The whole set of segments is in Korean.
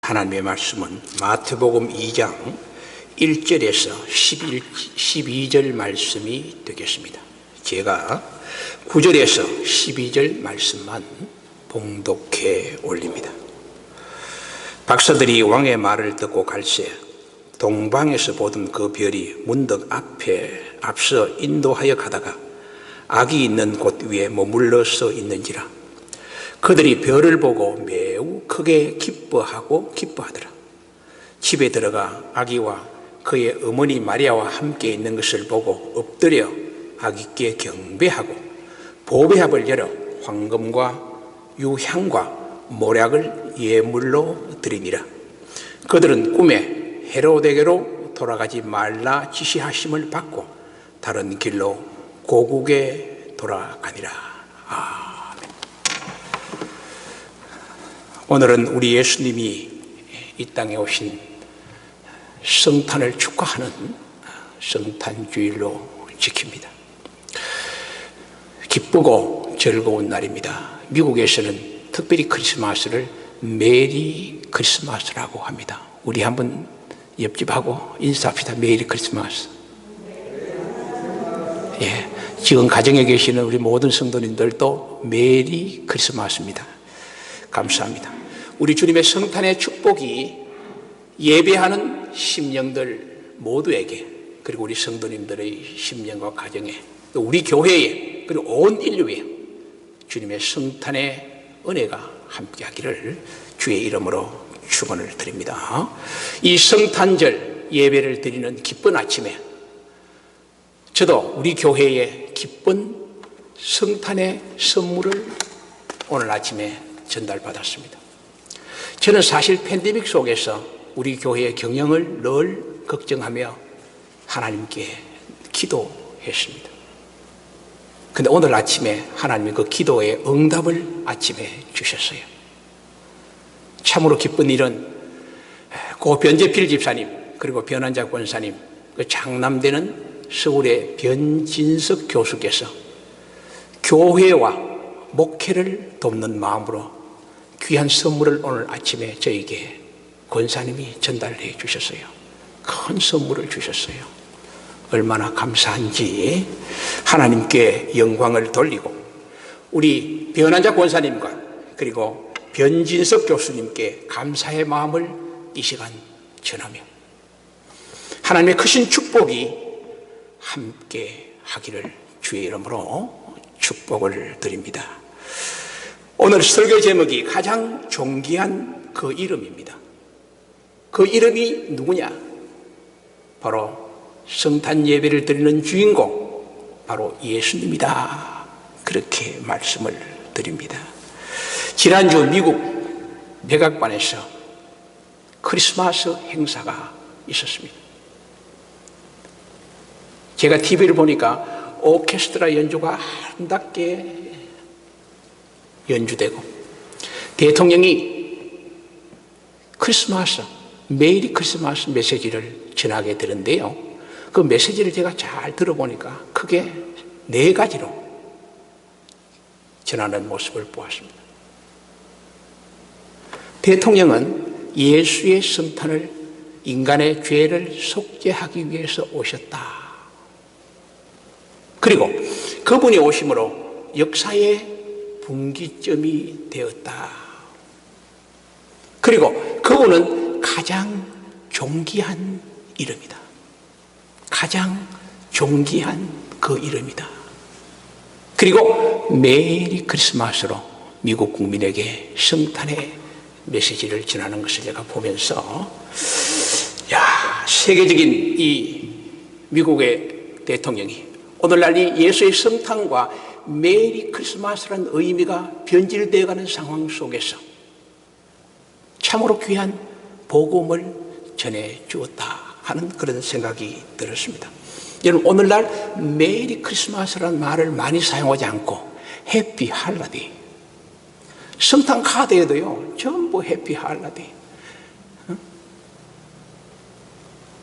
하나님의 말씀은 마태복음 2장 1절에서 12절 말씀이 되겠습니다. 제가 9절에서 12절 말씀만 봉독해 올립니다. 박사들이 왕의 말을 듣고 갈새 동방에서 보던 그 별이 문득 앞서 인도하여 가다가 악이 있는 곳 위에 머물러서 있는지라. 그들이 별을 보고 매우 크게 기뻐하더라. 집에 들어가 아기와 그의 어머니 마리아와 함께 있는 것을 보고 엎드려 아기께 경배하고 보배합을 열어 황금과 유향과 모략을 예물로 드리니라. 그들은 꿈에 헤로데게로 돌아가지 말라 지시하심을 받고 다른 길로 고국에 돌아가니라. 아멘. 오늘은 우리 예수님이 이 땅에 오신 성탄을 축하하는 성탄주일로 지킵니다. 기쁘고 즐거운 날입니다. 미국에서는 특별히 크리스마스를 메리 크리스마스라고 합니다. 우리 한번 옆집하고 인사합시다. 메리 크리스마스. 예, 지금 가정에 계시는 우리 모든 성도님들도 메리 크리스마스입니다. 감사합니다. 우리 주님의 성탄의 축복이 예배하는 심령들 모두에게, 그리고 우리 성도님들의 심령과 가정에, 또 우리 교회에, 그리고 온 인류에 주님의 성탄의 은혜가 함께하기를 주의 이름으로 축원을 드립니다. 이 성탄절 예배를 드리는 기쁜 아침에 저도 우리 교회에 기쁜 성탄의 선물을 오늘 아침에 전달받았습니다. 저는 사실 팬데믹 속에서 우리 교회의 경영을 늘 걱정하며 하나님께 기도했습니다. 근데 오늘 아침에 하나님이 그 기도의 응답을 아침에 주셨어요. 참으로 기쁜 일은 고 변재필 집사님, 그리고 변환자 권사님, 그 장남되는 서울의 변진석 교수께서 교회와 목회를 돕는 마음으로 귀한 선물을 오늘 아침에 저에게 권사님이 전달해 주셨어요. 큰 선물을 주셨어요. 얼마나 감사한지 하나님께 영광을 돌리고 우리 변환자 권사님과 그리고 변진석 교수님께 감사의 마음을 이 시간 전하며 하나님의 크신 축복이 함께 하기를 주의 이름으로 축복을 드립니다. 오늘 설교 제목이 가장 존귀한 그 이름입니다. 그 이름이 누구냐? 바로 성탄 예배를 드리는 주인공, 바로 예수님이다. 그렇게 말씀을 드립니다. 지난주 미국 백악관에서 크리스마스 행사가 있었습니다. 제가 TV를 보니까 오케스트라 연주가 아름답게 연주되고 대통령이 크리스마스, 메리 크리스마스 메시지를 전하게 되는데요. 그 메시지를 제가 잘 들어보니까 크게 4가지로 전하는 모습을 보았습니다. 대통령은 예수의 성탄을 인간의 죄를 속죄하기 위해서 오셨다. 그리고 그분이 오심으로 역사의 분기점이 되었다. 그리고 그분은 가장 존귀한 이름이다. 가장 존귀한 그 이름이다. 그리고 메리 크리스마스로 미국 국민에게 성탄의 메시지를 전하는 것을 제가 보면서 세계적인 이 미국의 대통령이 오늘날 이 예수의 성탄과 메리 크리스마스라는 의미가 변질되어가는 상황 속에서 참으로 귀한 복음을 전해주었다 하는 그런 생각이 들었습니다. 여러분, 오늘날 메리 크리스마스라는 말을 많이 사용하지 않고 해피 할라데이, 성탄 카드에도요 전부 해피 할라데이,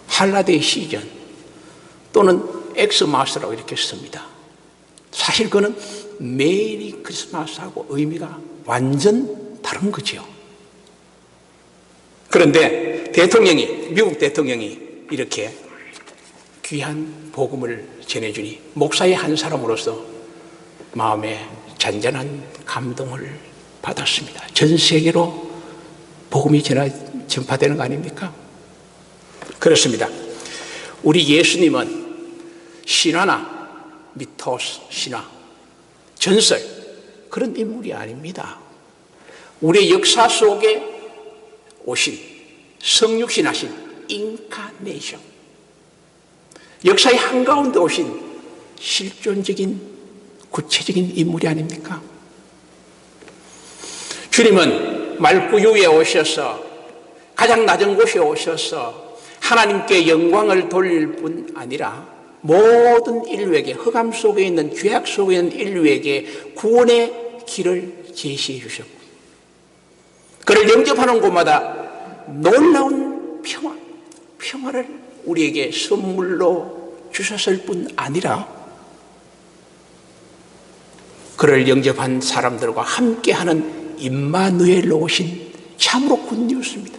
할라데이 시즌 또는 엑스마스라고 이렇게 씁니다. 사실 그는 메리 크리스마스하고 의미가 완전 다른 거죠. 그런데 미국 대통령이 이렇게 귀한 복음을 전해주니 목사의 한 사람으로서 마음에 잔잔한 감동을 받았습니다. 전 세계로 복음이 전파되는 거 아닙니까? 그렇습니다. 우리 예수님은 신화나 미토스, 신화, 전설 그런 인물이 아닙니다. 우리의 역사 속에 오신 성육신하신 인카네이션, 역사의 한가운데 오신 실존적인 구체적인 인물이 아닙니까? 주님은 말구유에 오셔서 가장 낮은 곳에 오셔서 하나님께 영광을 돌릴 뿐 아니라 모든 인류에게, 흑암 속에 있는, 죄악 속에 있는 인류에게 구원의 길을 제시해 주셨고, 그를 영접하는 곳마다 놀라운 평화를 우리에게 선물로 주셨을 뿐 아니라 그를 영접한 사람들과 함께하는 임마누엘로 오신 참으로 굿뉴스입니다.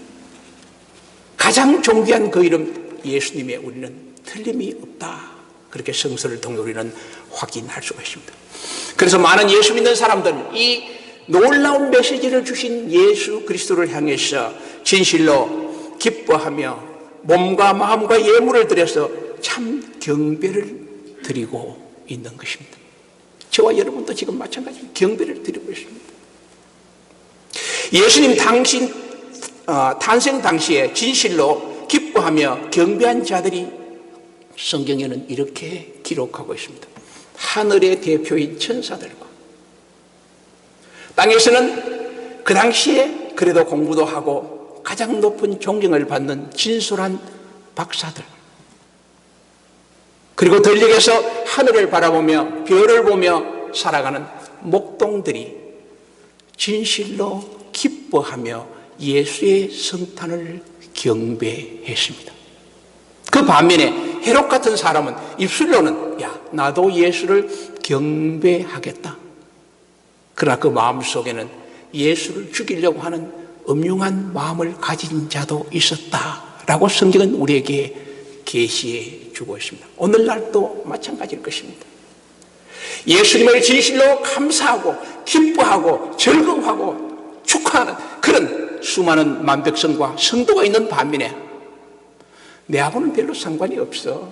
가장 존귀한 그 이름 예수님에 우리는 틀림이 없다. 그렇게 성서를 통해 우리는 확인할 수가 있습니다. 그래서 많은 예수 믿는 사람들은 이 놀라운 메시지를 주신 예수 그리스도를 향해서 진실로 기뻐하며 몸과 마음과 예물을 드려서 참 경배를 드리고 있는 것입니다. 저와 여러분도 지금 마찬가지로 경배를 드리고 있습니다. 예수님 탄생 당시에 진실로 기뻐하며 경배한 자들이 성경에는 이렇게 기록하고 있습니다. 하늘의 대표인 천사들과 땅에서는 그 당시에 그래도 공부도 하고 가장 높은 존경을 받는 진솔한 박사들, 그리고 들녘에서 하늘을 바라보며 별을 보며 살아가는 목동들이 진실로 기뻐하며 예수의 성탄을 경배했습니다. 그 반면에 헤롯 같은 사람은 입술로는 나도 예수를 경배하겠다. 그러나 그 마음속에는 예수를 죽이려고 하는 음흉한 마음을 가진 자도 있었다라고 성경은 우리에게 계시해 주고 있습니다. 오늘날도 마찬가지일 것입니다. 예수님을 진실로 감사하고 기뻐하고 즐거워하고 축하하는 그런 수많은 만백성과 성도가 있는 반면에 내하고는 별로 상관이 없어.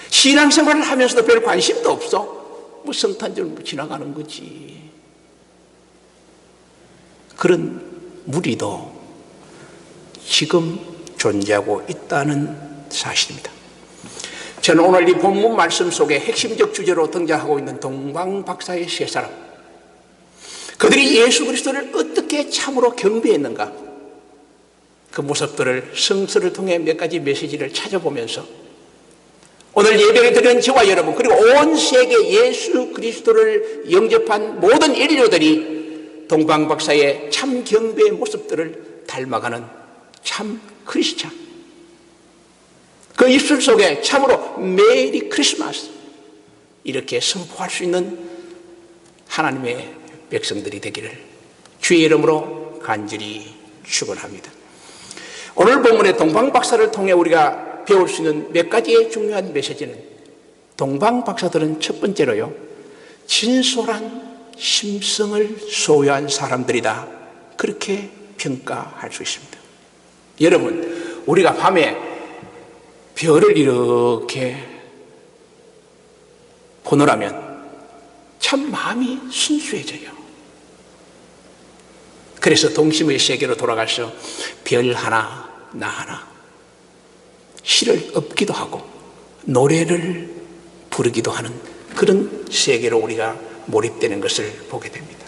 신앙생활을 하면서도 별 관심도 없어. 성탄절 지나가는 거지. 그런 무리도 지금 존재하고 있다는 사실입니다. 저는 오늘 이 본문 말씀 속에 핵심적 주제로 등장하고 있는 동방박사의 세 사람, 그들이 예수 그리스도를 어떻게 참으로 경배했는가, 그 모습들을 성서를 통해 몇 가지 메시지를 찾아보면서 오늘 예배를 드리는 저와 여러분, 그리고 온 세계 예수 그리스도를 영접한 모든 인류들이 동방박사의 참 경배의 모습들을 닮아가는 참 크리스찬, 그 입술 속에 참으로 메리 크리스마스 이렇게 선포할 수 있는 하나님의 백성들이 되기를 주의 이름으로 간절히 축원합니다. 오늘 본문의 동방박사를 통해 우리가 배울 수 있는 몇 가지의 중요한 메시지는, 동방박사들은 첫 번째로요, 진솔한 심성을 소유한 사람들이다, 그렇게 평가할 수 있습니다. 여러분, 우리가 밤에 별을 이렇게 보느라면 참 마음이 순수해져요. 그래서 동심의 세계로 돌아가서 별 하나 나 하나 시를 읊기도 하고 노래를 부르기도 하는 그런 세계로 우리가 몰입되는 것을 보게 됩니다.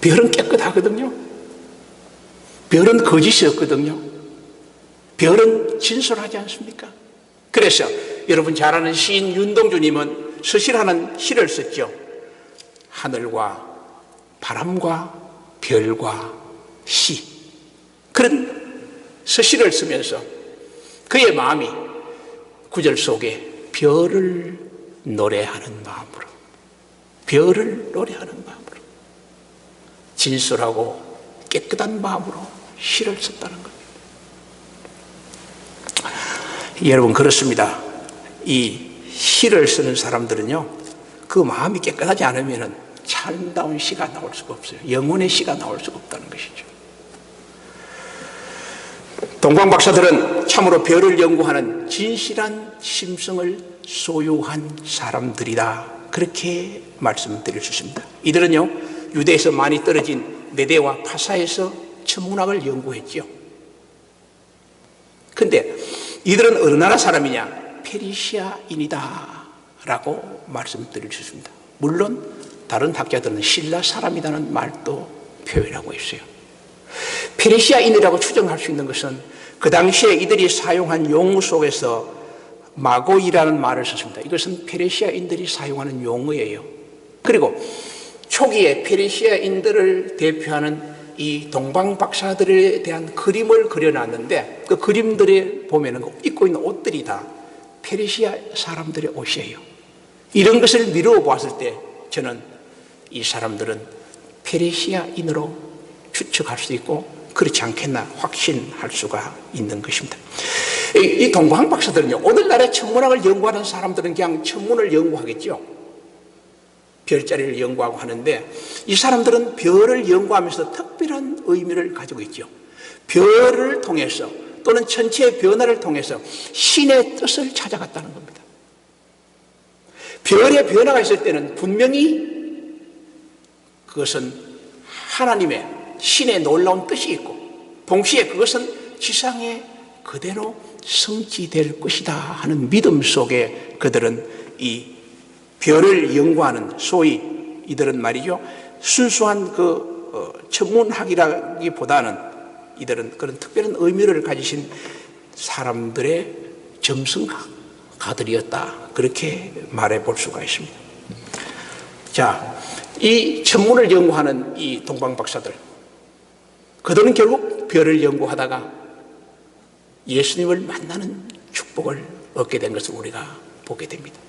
별은 깨끗하거든요. 별은 거짓이 없거든요. 별은 진솔하지 않습니까? 그래서 여러분 잘 아는 시인 윤동주님은 서실하는 시를 썼죠. 하늘과 바람과 별과 시, 그런 서시를 쓰면서 그의 마음이 구절 속에 별을 노래하는 마음으로, 별을 노래하는 마음으로, 진솔하고 깨끗한 마음으로 시를 썼다는 겁니다. 여러분, 그렇습니다. 이 시를 쓰는 사람들은요, 그 마음이 깨끗하지 않으면 참다운 시가 나올 수가 없어요. 영혼의 시가 나올 수가 없다는 것이죠. 동방 박사들은 참으로 별을 연구하는 진실한 심성을 소유한 사람들이다, 그렇게 말씀드릴 수 있습니다. 이들은요, 유대에서 많이 떨어진 메데와 파사에서 천문학을 연구했죠. 근데 이들은 어느 나라 사람이냐? 페르시아인이다 라고 말씀드릴 수 있습니다. 물론 다른 학자들은 신라 사람이라는 말도 표현하고 있어요. 페르시아인이라고 추정할 수 있는 것은 그 당시에 이들이 사용한 용어 속에서 마고이라는 말을 썼습니다. 이것은 페르시아인들이 사용하는 용어예요. 그리고 초기에 페르시아인들을 대표하는 이 동방 박사들에 대한 그림을 그려놨는데, 그 그림들에 보면은 입고 있는 옷들이 다 페르시아 사람들의 옷이에요. 이런 것을 미루어 보았을 때 저는 이 사람들은 페르시아인으로 추측할 수 있고, 그렇지 않겠나 확신할 수가 있는 것입니다. 이 동방 박사들은요, 오늘날의 천문학을 연구하는 사람들은 그냥 천문을 연구하겠죠. 별자리를 연구하고 하는데, 이 사람들은 별을 연구하면서 특별한 의미를 가지고 있죠. 별을 통해서 또는 천체의 변화를 통해서 신의 뜻을 찾아갔다는 겁니다. 별의 변화가 있을 때는 분명히 그것은 하나님의 신의 놀라운 뜻이 있고, 동시에 그것은 지상에 그대로 성취될 것이다 하는 믿음 속에 그들은 이 별을 연구하는, 소위 이들은 말이죠, 순수한 천문학이라기보다는 이들은 그런 특별한 의미를 가지신 사람들의 점성가들이었다, 그렇게 말해 볼 수가 있습니다. 자, 이 천문을 연구하는 이 동방 박사들, 그들은 결국 별을 연구하다가 예수님을 만나는 축복을 얻게 된 것을 우리가 보게 됩니다.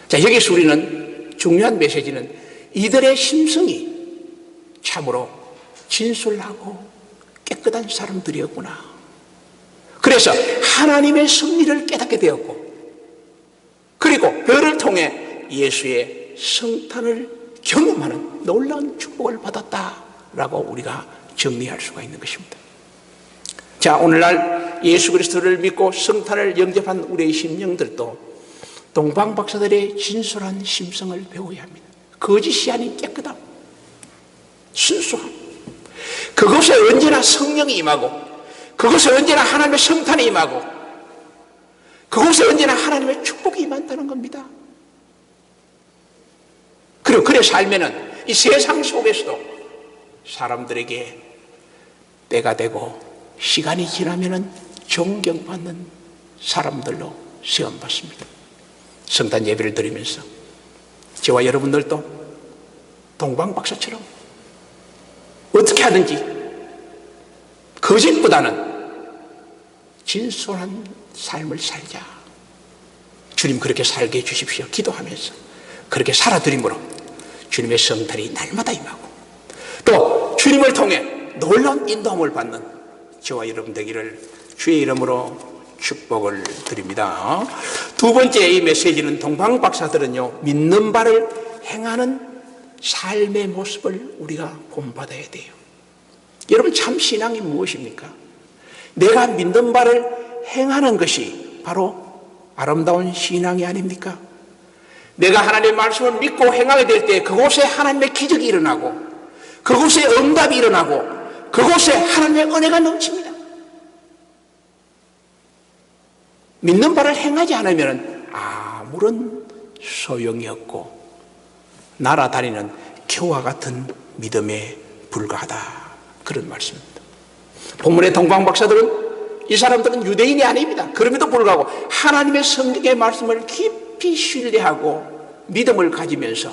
자, 여기서 우리는 중요한 메시지는 이들의 심성이 참으로 진솔하고 깨끗한 사람들이었구나. 그래서 하나님의 섭리를 깨닫게 되었고, 그리고 별을 통해 예수의 성탄을 경험하는 놀라운 축복을 받았다라고 우리가 정리할 수가 있는 것입니다. 자, 오늘날 예수 그리스도를 믿고 성탄을 영접한 우리의 심령들도 동방 박사들의 진솔한 심성을 배워야 합니다. 거짓이 아닌 깨끗함, 순수함, 그것에 언제나 성령이 임하고, 그것에 언제나 하나님의 성탄이 임하고, 그것에 언제나 하나님의 축복이 임한다는 겁니다. 그리고 그래 살면은 이 세상 속에서도 사람들에게 때가 되고 시간이 지나면은 존경받는 사람들로 시험받습니다. 성탄 예배를 드리면서 저와 여러분들도 동방 박사처럼 어떻게 하든지 거짓보다는 진솔한 삶을 살자. 주님 그렇게 살게 해주십시오. 기도하면서 그렇게 살아드림으로 주님의 성탄이 날마다 임하고, 또 주님을 통해 놀라운 인도함을 받는 저와 여러분 되기를 주의 이름으로 축복을 드립니다. 두 번째 이 메시지는 동방 박사들은요, 믿는 바를 행하는 삶의 모습을 우리가 본받아야 돼요. 여러분, 참 신앙이 무엇입니까? 내가 믿는 바를 행하는 것이 바로 아름다운 신앙이 아닙니까? 내가 하나님의 말씀을 믿고 행하게 될 때 그곳에 하나님의 기적이 일어나고, 그곳에 응답이 일어나고, 그곳에 하나님의 은혜가 넘칩니다. 믿는 바를 행하지 않으면 아무런 소용이 없고 날아다니는 겨와 같은 믿음에 불과하다, 그런 말씀입니다. 본문의 동방 박사들은, 이 사람들은 유대인이 아닙니다. 그럼에도 불구하고 하나님의 성경의 말씀을 깊이 신뢰하고 믿음을 가지면서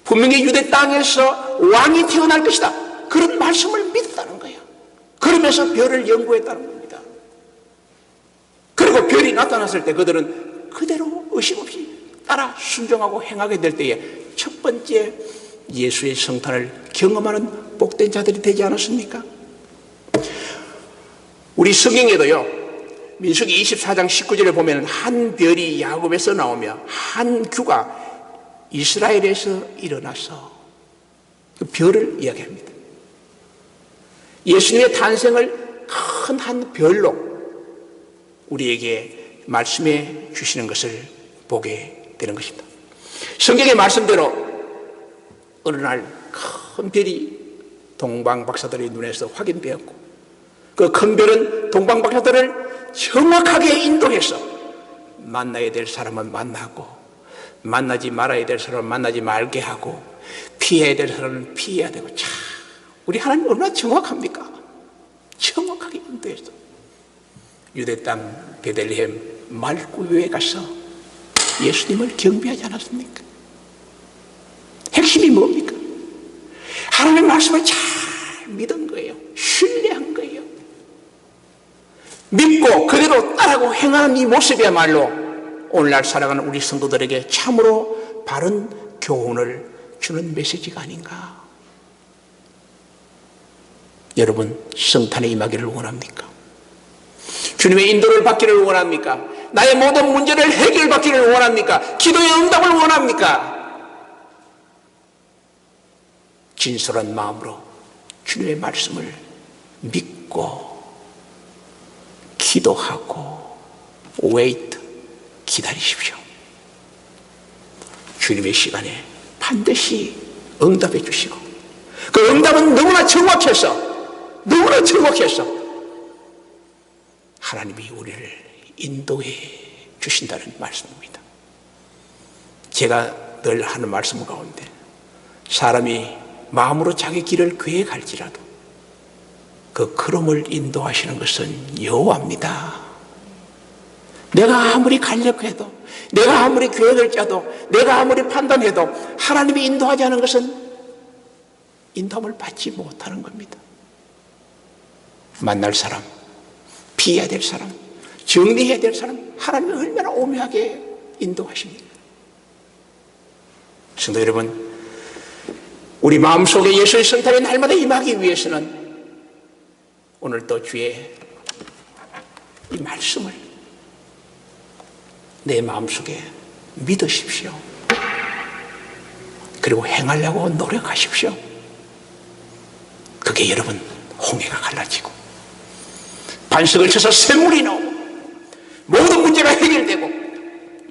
분명히 유대 땅에서 왕이 태어날 것이다, 그런 말씀을 믿었다는 거예요. 그러면서 별을 연구했다는 겁니다. 그리고 별이 나타났을 때 그들은 그대로 의심 없이 따라 순종하고 행하게 될 때에 첫 번째 예수의 성탄을 경험하는 복된 자들이 되지 않았습니까? 우리 성경에도요, 민수기 24장 19절에 보면 한 별이 야곱에서 나오며 한 규가 이스라엘에서 일어나서 그 별을 이야기합니다. 예수님의 탄생을 큰 한 별로 우리에게 말씀해 주시는 것을 보게 되는 것입니다. 성경의 말씀대로 어느 날 큰 별이 동방박사들의 눈에서 확인되었고 그 큰 별은 동방박사들을 정확하게 인도해서 만나야 될 사람은 만나고 만나지 말아야 될 사람은 만나지 말게 하고 피해야 될 사람은 피해야 되고, 참 우리 하나님 얼마나 정확합니까? 정확하게 인도해서 유대 땅 베들레헴 말구유에 가서 예수님을 경배하지 않았습니까? 핵심이 뭡니까? 하나님의 말씀을 잘 믿은 거예요. 신뢰한 거예요. 믿고 그대로 따르고 행하는 이 모습이야말로 오늘날 살아가는 우리 성도들에게 참으로 바른 교훈을 주는 메시지가 아닌가. 여러분, 성탄에 임하기를 원합니까? 주님의 인도를 받기를 원합니까? 나의 모든 문제를 해결받기를 원합니까? 기도의 응답을 원합니까? 진솔한 마음으로 주님의 말씀을 믿고 기도하고 기다리십시오. 주님의 시간에 반드시 응답해 주시고 그 응답은 너무나 정확해서 하나님이 우리를 인도해 주신다는 말씀입니다. 제가 늘 하는 말씀 가운데 사람이 마음으로 자기 길을 계획할지라도 그 걸음을 인도하시는 것은 여호와입니다. 내가 아무리 가려해도, 내가 아무리 계획을 짜도, 내가 아무리 판단해도 하나님이 인도하지 않은 것은 인도함을 받지 못하는 겁니다. 만날 사람, 피해야 될 사람, 정리해야 될 사람, 하나님이 얼마나 오묘하게 인도하십니까? 성도 여러분, 우리 마음속에 예수의 성탄이 날마다 임하기 위해서는 오늘 또 주의 이 말씀을 내 마음속에 믿으십시오. 그리고 행하려고 노력하십시오. 그게 여러분 홍해가 갈라지고 반석을 쳐서 샘물이 나오고 모든 문제가 해결되고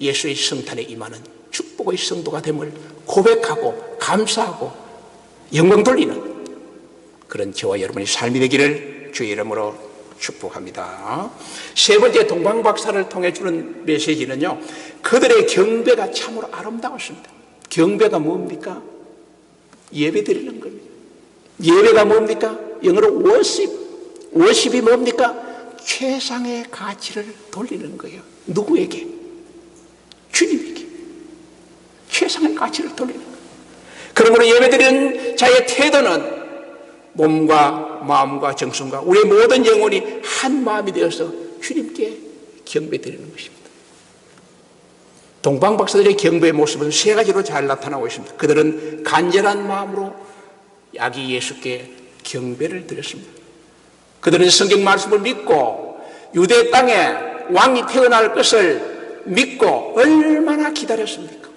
예수의 성탄에 임하는 축복의 성도가 됨을 고백하고 감사하고 영광 돌리는 그런 저와 여러분의 삶이 되기를 주의 이름으로 축복합니다. 세 번째 동방박사를 통해 주는 메시지는요, 그들의 경배가 참으로 아름다웠습니다. 경배가 뭡니까? 예배 드리는 겁니다. 예배가 뭡니까? 영어로 워십이 뭡니까? 최상의 가치를 돌리는 거예요. 누구에게? 주님에게 최상의 가치를 돌리는 거예요. 그러므로 예배드리는 자의 태도는 몸과 마음과 정성과 우리의 모든 영혼이 한 마음이 되어서 주님께 경배드리는 것입니다. 동방박사들의 경배의 모습은 세 가지로 잘 나타나고 있습니다. 그들은 간절한 마음으로 아기 예수께 경배를 드렸습니다. 그들은 성경 말씀을 믿고 유대 땅에 왕이 태어날 것을 믿고 얼마나 기다렸습니까?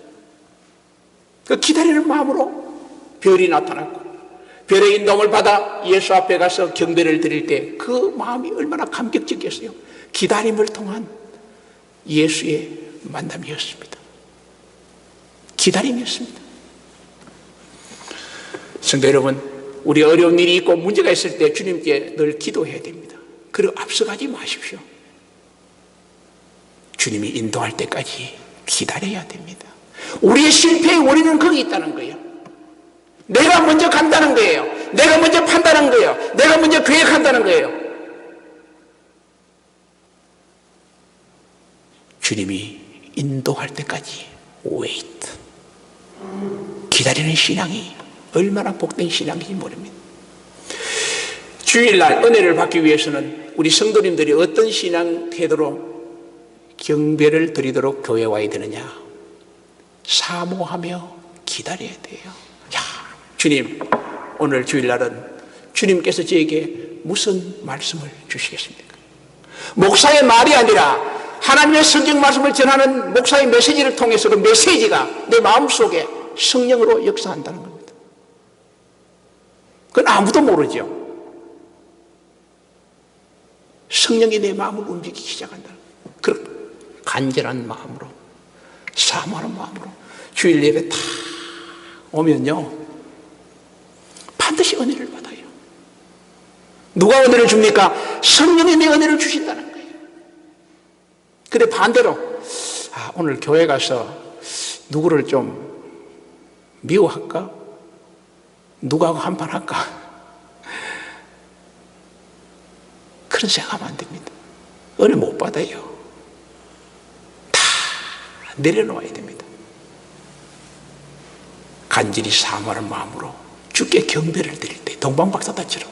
그 기다리는 마음으로 별이 나타났고 별의 인도함을 받아 예수 앞에 가서 경배를 드릴 때 그 마음이 얼마나 감격적이었어요. 기다림을 통한 예수의 만남이었습니다. 기다림이었습니다. 성도 여러분, 우리 어려운 일이 있고 문제가 있을 때 주님께 늘 기도해야 됩니다. 그리고 앞서가지 마십시오. 주님이 인도할 때까지 기다려야 됩니다. 우리의 실패의 원인은 거기 있다는 거예요. 내가 먼저 간다는 거예요. 내가 먼저 판단한 거예요. 내가 먼저 계획한다는 거예요. 주님이 인도할 때까지 wait. 기다리는 신앙이 얼마나 복된 신앙인지 모릅니다. 주일날 은혜를 받기 위해서는 우리 성도님들이 어떤 신앙 태도로 경배를 드리도록 교회에 와야 되느냐? 사모하며 기다려야 돼요. 야, 주님, 오늘 주일날은 주님께서 저에게 무슨 말씀을 주시겠습니까? 목사의 말이 아니라 하나님의 성경 말씀을 전하는 목사의 메시지를 통해서 그 메시지가 내 마음속에 성령으로 역사한다는 겁니다. 그건 아무도 모르죠. 성령이 내 마음을 움직이기 시작한다. 그런 간절한 마음으로, 사모하는 마음으로 주일 예배 다 오면요, 반드시 은혜를 받아요. 누가 은혜를 줍니까? 성령이 내 은혜를 주신다는 거예요. 근데 반대로 오늘 교회 가서 누구를 좀 미워할까? 누구하고 한판 할까? 그런 생각하면 안 됩니다. 은혜 못 받아요. 다 내려놓아야 됩니다. 간절히 사모하는 마음으로 주께 경배를 드릴 때 동방박사들처럼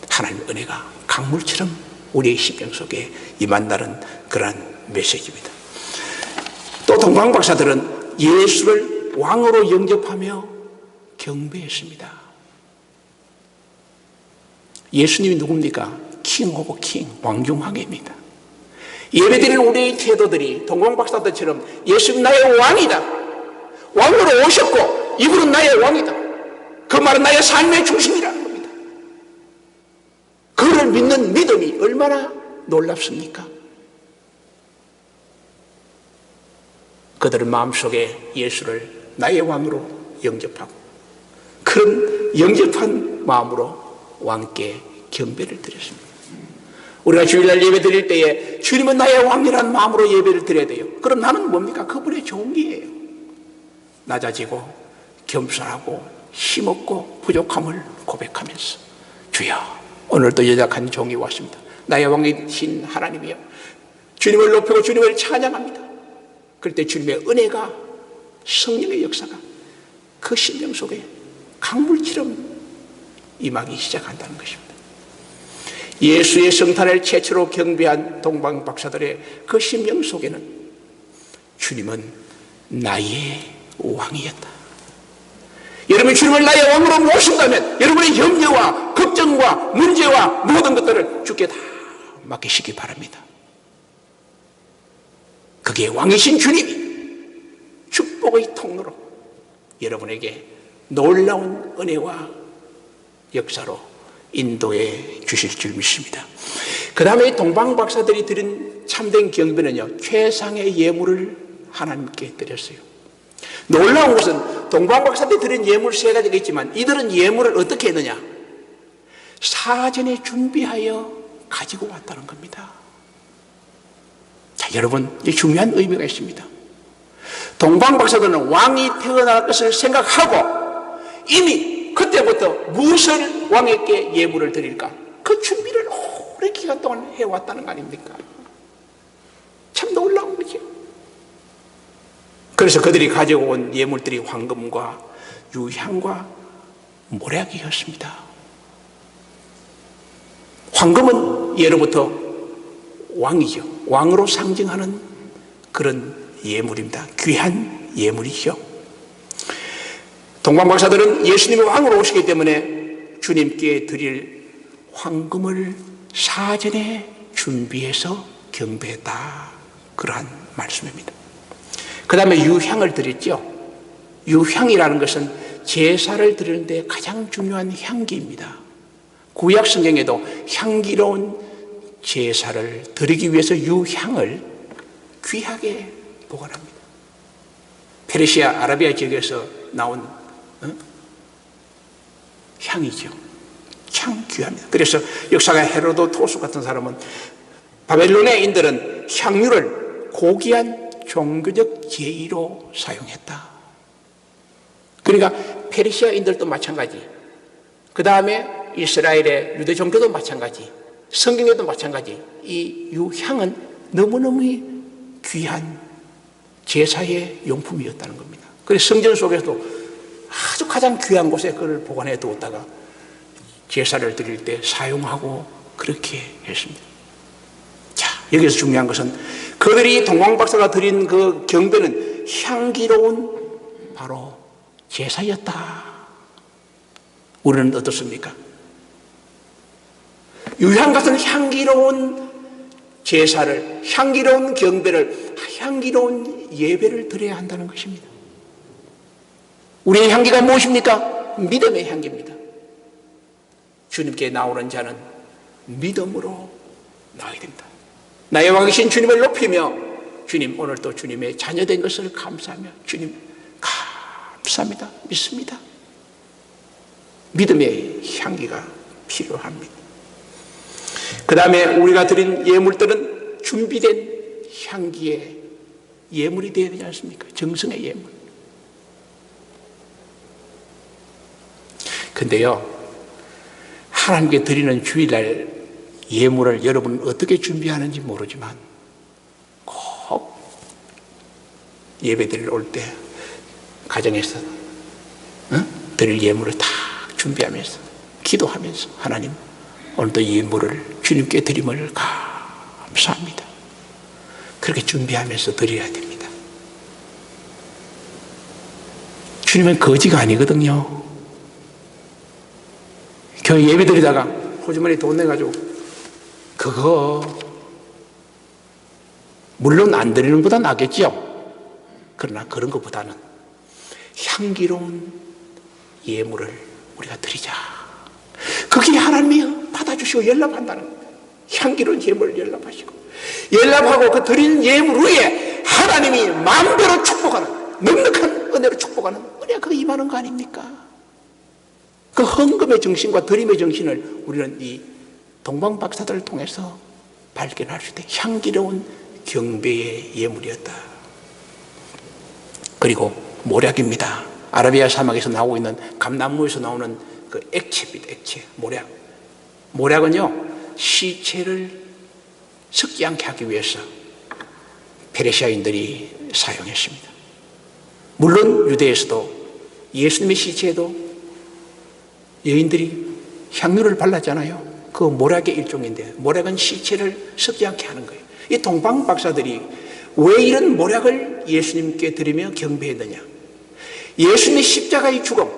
하나님의 은혜가 강물처럼 우리의 심령 속에 임한다는 그러한 메시지입니다. 또 동방박사들은 예수를 왕으로 영접하며 경배했습니다. 예수님이 누굽니까? 킹 오브 킹, 왕중왕입니다. 예배드리는 우리의 태도들이 동방박사들처럼 예수님 나의 왕이다, 왕으로 오셨고 이분은 나의 왕이다, 그 말은 나의 삶의 중심이라는 겁니다. 그를 믿는 믿음이 얼마나 놀랍습니까? 그들은 마음속에 예수를 나의 왕으로 영접하고 그런 영접한 마음으로 왕께 경배를 드렸습니다. 우리가 주일날 예배 드릴 때에 주님은 나의 왕이라는 마음으로 예배를 드려야 돼요. 그럼 나는 뭡니까? 그분의 종이에요. 낮아지고 겸손하고 힘없고 부족함을 고백하면서 주여, 오늘도 연약한 종이 왔습니다. 나의 왕이신 하나님이여, 주님을 높이고 주님을 찬양합니다. 그럴 때 주님의 은혜가, 성령의 역사가 그 심령 속에 강물처럼 임하기 시작한다는 것입니다. 예수의 성탄을 최초로 경배한 동방박사들의 그 심령 속에는 주님은 나의 왕이었다. 여러분이 주님을 나의 왕으로 모신다면 여러분의 염려와 걱정과 문제와 모든 것들을 주께 다 맡기시기 바랍니다. 그게 왕이신 주님이 축복의 통로로 여러분에게 놀라운 은혜와 역사로 인도해 주실 줄 믿습니다. 그 다음에 동방박사들이 드린 참된 경배는요, 최상의 예물을 하나님께 드렸어요. 놀라운 것은 동방박사들이 드린 예물 3가지가 있지만 이들은 예물을 어떻게 했느냐? 사전에 준비하여 가지고 왔다는 겁니다. 자, 여러분, 이 중요한 의미가 있습니다. 동방박사들은 왕이 태어날 것을 생각하고 이미 그때부터 무엇을 왕에게 예물을 드릴까? 그 준비를 오랜 기간 동안 해왔다는 거 아닙니까? 참 놀라운 거죠. 그래서 그들이 가져온 예물들이 황금과 유향과 모략이었습니다. 황금은 예로부터 왕이죠. 왕으로 상징하는 그런 예물입니다. 귀한 예물이죠. 동방박사들은 예수님이 왕으로 오시기 때문에 주님께 드릴 황금을 사전에 준비해서 경배했다, 그러한 말씀입니다. 그 다음에 유향을 드렸죠. 유향이라는 것은 제사를 드리는데 가장 중요한 향기입니다. 구약 성경에도 향기로운 제사를 드리기 위해서 유향을 귀하게 보관합니다. 페르시아, 아라비아 지역에서 나온 향이죠. 참 귀합니다. 그래서 역사가 헤로도토스 같은 사람은 바벨론의인들은 향유를 고귀한 종교적 제의로 사용했다. 그러니까 페르시아인들도 마찬가지, 그 다음에 이스라엘의 유대 종교도 마찬가지, 성경에도 마찬가지, 이 유향은 너무너무 귀한 제사의 용품이었다는 겁니다. 그래서 성전 속에서도 아주 가장 귀한 곳에 그걸 보관해 두었다가 제사를 드릴 때 사용하고 그렇게 했습니다. 자, 여기서 중요한 것은 그들이 동방박사가 드린 그 경배는 향기로운 바로 제사였다 우리는 어떻습니까? 유향 같은 향기로운 제사를, 향기로운 경배를, 향기로운 예배를 드려야 한다는 것입니다. 우리의 향기가 무엇입니까? 믿음의 향기입니다. 주님께 나오는 자는 믿음으로 나와야 됩니다. 나의 왕이신 주님을 높이며, 주님 오늘도 주님의 자녀된 것을 감사하며, 주님 감사합니다, 믿습니다. 믿음의 향기가 필요합니다. 그 다음에 우리가 드린 예물들은 준비된 향기의 예물이 되어야 되지 않습니까? 정성의 예물. 근데요, 하나님께 드리는 주일날 예물을 여러분은 어떻게 준비하는지 모르지만 꼭 예배드릴 올 때 가정에서 드릴 예물을 다 준비하면서 기도하면서, 하나님 오늘도 예물을 주님께 드림을 감사합니다, 그렇게 준비하면서 드려야 됩니다. 주님은 거지가 아니거든요. 교회 예배 드리다가 호주머니에 돈 내가지고 그거 물론 안 드리는 것보다 낫겠죠. 그러나 그런 것보다는 향기로운 예물을 우리가 드리자. 그게 하나님이 받아주시고 연락한다는 거예요. 향기로운 예물을 연락하시고, 연락하고 그 드리는 예물 위에 하나님이 마음대로 축복하는, 넉넉한 은혜로 축복하는 은혜가 그 임하는 거 아닙니까? 그 헌금의 정신과 드림의 정신을 우리는 이 동방 박사들을 통해서 발견할 수 있다. 향기로운 경배의 예물이었다. 그리고 모략입니다. 아라비아 사막에서 나오고 있는 감나무에서 나오는 그 액체입니다. 액체, 모략. 모략은요, 시체를 섞지 않게 하기 위해서 페르시아인들이 사용했습니다. 물론 유대에서도 예수님의 시체에도 여인들이 향유를 발랐잖아요. 그 모략의 일종인데, 모략은 시체를 섞지 않게 하는 거예요. 이 동방 박사들이 왜 이런 모략을 예수님께 드리며 경배했느냐? 예수님의 십자가의 죽음,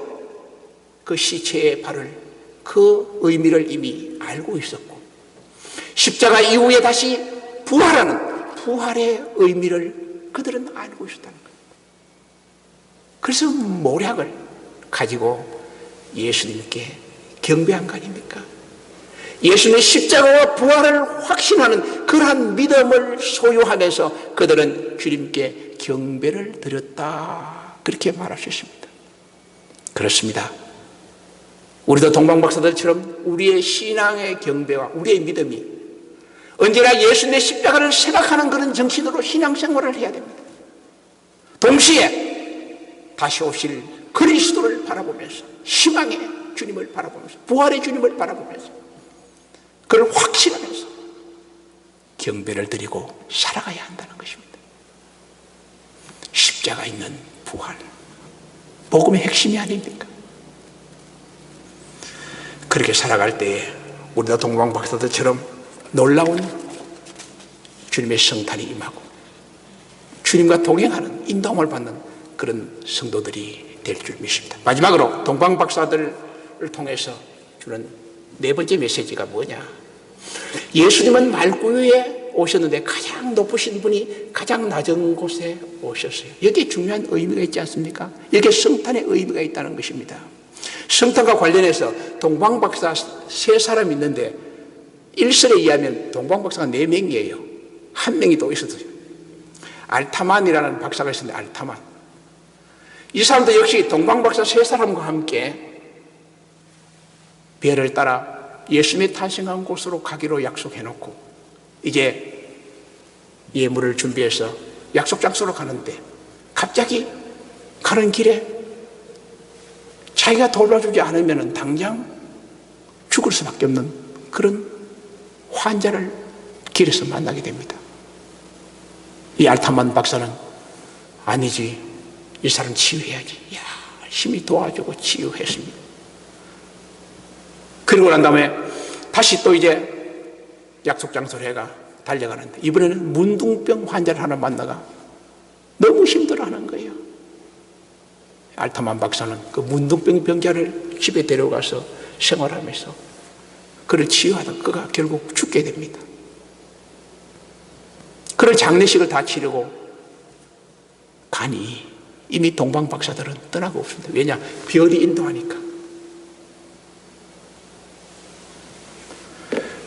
그 시체의 발을, 그 의미를 이미 알고 있었고, 십자가 이후에 다시 부활하는 부활의 의미를 그들은 알고 있었다는 거예요. 그래서 모략을 가지고 예수님께 경배한 거 아닙니까? 예수님의 십자가와 부활을 확신하는 그러한 믿음을 소유하면서 그들은 주님께 경배를 드렸다, 그렇게 말할 수 있습니다. 그렇습니다. 우리도 동방박사들처럼 우리의 신앙의 경배와 우리의 믿음이 언제나 예수님의 십자가를 생각하는 그런 정신으로 신앙생활을 해야 됩니다. 동시에 다시 오실 그리스도를 바라보면서, 희망의 주님을 바라보면서, 부활의 주님을 바라보면서, 그걸 확신하면서 경배를 드리고 살아가야 한다는 것입니다. 십자가 있는 부활, 복음의 핵심이 아닙니까? 그렇게 살아갈 때에 우리도 동방박사들처럼 놀라운 주님의 성탄이 임하고 주님과 동행하는, 인도함을 받는 그런 성도들이 될 줄 믿습니다. 마지막으로 동방박사들을 통해서 주는 네 번째 메시지가 뭐냐? 예수님은 말구유에 오셨는데 가장 높으신 분이 가장 낮은 곳에 오셨어요. 여기에 중요한 의미가 있지 않습니까? 여기에 성탄의 의미가 있다는 것입니다. 성탄과 관련해서 동방박사 세 사람이 있는데, 일설에 의하면 동방박사가 4명이에요. 한 명이 또 있었어요. 알타만이라는 박사가 있었는데, 알타만. 이 사람도 역시 동방박사 세 사람과 함께 배를 따라 예수님이 탄생한 곳으로 가기로 약속해놓고 이제 예물을 준비해서 약속 장소로 가는데, 갑자기 가는 길에 자기가 돌봐주지 않으면 당장 죽을 수밖에 없는 그런 환자를 길에서 만나게 됩니다. 이 알타만 박사는 아니지, 이 사람 치유해야지, 열심히 도와주고 치유했습니다. 그리고 난 다음에 다시 또 이제 약속 장소로 해가 달려가는데, 이번에는 문둥병 환자를 하나 만나가 너무 힘들어하는 거예요. 알타만 박사는 그 문둥병 병자를 집에 데려가서 생활하면서 그를 치유하다 그가 결국 죽게 됩니다. 그를 장례식을 다 치르고 가니 이미 동방 박사들은 떠나고 없습니다. 왜냐? 별이 인도하니까.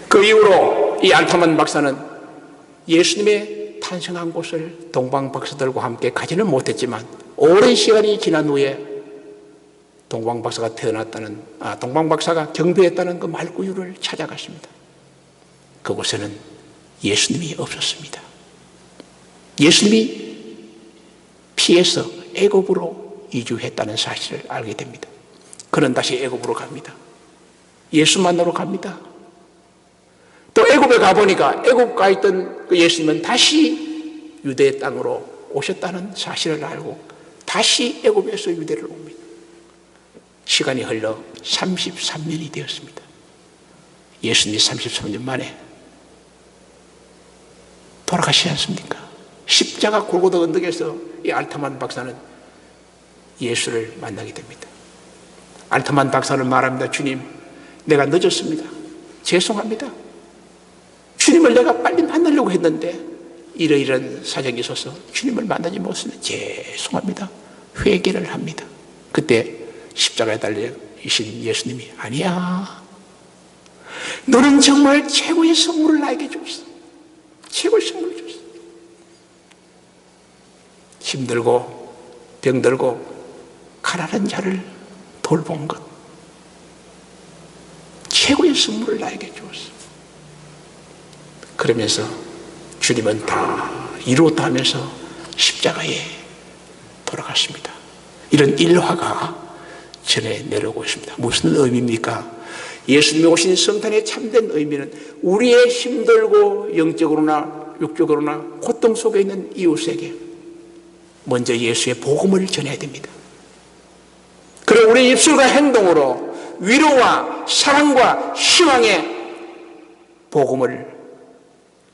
그 이후로 이 알타만 박사는 예수님의 탄생한 곳을 동방 박사들과 함께 가지는 못했지만 오랜 시간이 지난 후에 동방 박사가 동방 박사가 경배했다는 그 말구유를 찾아갔습니다. 그곳에는 예수님이 없었습니다. 예수님이 피해서 애굽으로 이주했다는 사실을 알게 됩니다. 그는 다시 애굽으로 갑니다. 예수 만나러 갑니다. 또 애굽에 가보니까 애굽 가 있던 그 예수님은 다시 유대 땅으로 오셨다는 사실을 알고 다시 애굽에서 유대를 옵니다. 시간이 흘러 33년이 되었습니다. 예수님이 33년 만에 돌아가시지 않습니까? 십자가 골고다 언덕에서 이 알타만 박사는 예수를 만나게 됩니다. 알타만 박사는 말합니다. 주님, 내가 늦었습니다. 죄송합니다. 주님을 내가 빨리 만나려고 했는데 이러이러한 사정이 있어서 주님을 만나지 못했는데 죄송합니다. 회개를 합니다. 그때 십자가에 달리신 예수님이 아니야. 너는 정말 최고의 선물을 나에게 줬어. 최고의 선물을 줬어. 힘들고 병들고 가난한 자를 돌본 것. 최고의 선물을 나에게 주었어. 그러면서 주님은 다 이루었다 하면서 십자가에 돌아갔습니다. 이런 일화가 전해 내려오고 있습니다. 무슨 의미입니까? 예수님이 오신 성탄의 참된 의미는 우리의 힘들고 영적으로나 육적으로나 고통 속에 있는 이웃에게 먼저 예수의 복음을 전해야 됩니다. 그리고 우리의 입술과 행동으로 위로와 사랑과 희망의 복음을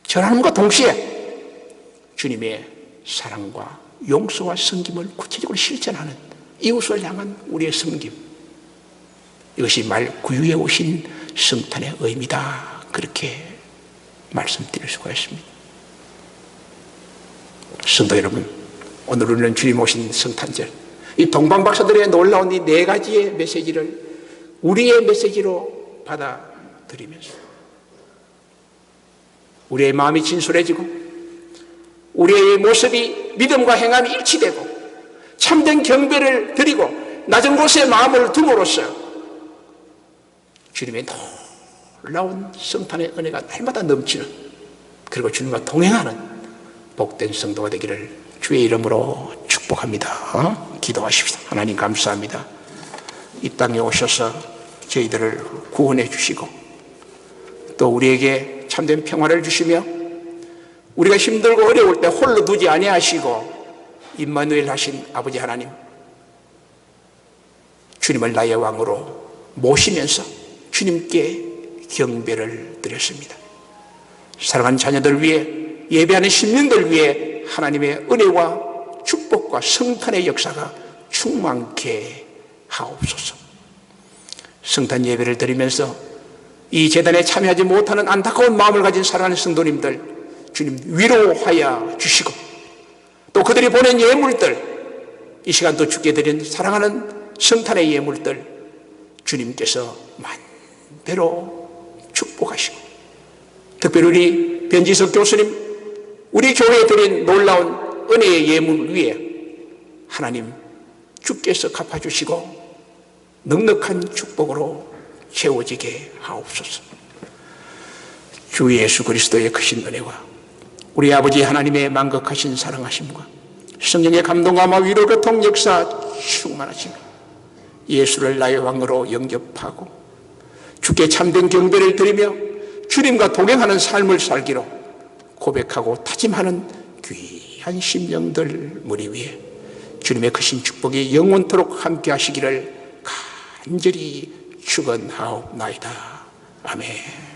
전하는과 동시에 주님의 사랑과 용서와 섬김을 구체적으로 실천하는 이웃을 향한 우리의 섬김, 이것이 말구유에 오신 성탄의 의미다, 그렇게 말씀드릴 수가 있습니다. 성도 여러분, 오늘 우리는 주님 오신 성탄절, 이 동방박사들의 놀라운 이 네 가지의 메시지를 우리의 메시지로 받아들이면서 우리의 마음이 진솔해지고 우리의 모습이 믿음과 행함이 일치되고 참된 경배를 드리고 낮은 곳에 마음을 둠으로써 주님의 놀라운 성탄의 은혜가 날마다 넘치는, 그리고 주님과 동행하는 복된 성도가 되기를 주의 이름으로 축복합니다. 기도하십시다. 하나님 감사합니다. 이 땅에 오셔서 저희들을 구원해 주시고 또 우리에게 참된 평화를 주시며 우리가 힘들고 어려울 때 홀로 두지 아니하시고 임마누엘 하신 아버지 하나님, 주님을 나의 왕으로 모시면서 주님께 경배를 드렸습니다. 사랑하는 자녀들 위해, 예배하는 신령들 위해 하나님의 은혜와 축복과 성탄의 역사가 충만케 하옵소서. 성탄 예배를 드리면서 이 제단에 참여하지 못하는 안타까운 마음을 가진 사랑하는 성도님들 주님 위로하여 주시고 또 그들이 보낸 예물들, 이 시간 또 주께 드린 사랑하는 성탄의 예물들 주님께서 만대로 축복하시고 특별히 우리 변지석 교수님, 우리 교회에 드린 놀라운 은혜의 예물 위에 하나님 주께서 갚아주시고 넉넉한 축복으로 채워지게 하옵소서. 주 예수 그리스도의 크신 은혜와 우리 아버지 하나님의 만극하신 사랑하심과 성령의 감동과 위로 교통 역사 충만하시며 예수를 나의 왕으로 영접하고 주께 참된 경배를 드리며 주님과 동행하는 삶을 살기로 고백하고 다짐하는 귀한 심령들 무리 위에 주님의 크신 축복이 영원토록 함께 하시기를 간절히 축원하옵나이다. 아멘.